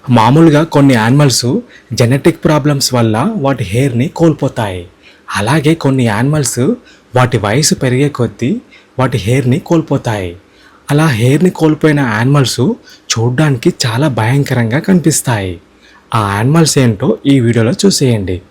మామూలుగా కొన్ని animals genetic problems వల్ల వాటి హెయిర్ని కోల్పోతాయి. అలాగే కొన్ని యానిమల్స్ వాటి వయసు పెరిగే కొద్దీ వాటి హెయిర్ని కోల్పోతాయి. అలా హెయిర్ని కోల్పోయిన యానిమల్స్ చూడ్డానికి చాలా భయంకరంగా కనిపిస్తాయి. ఆ యానిమల్స్ ఏంటో ఈ వీడియోలో చూసేయండి.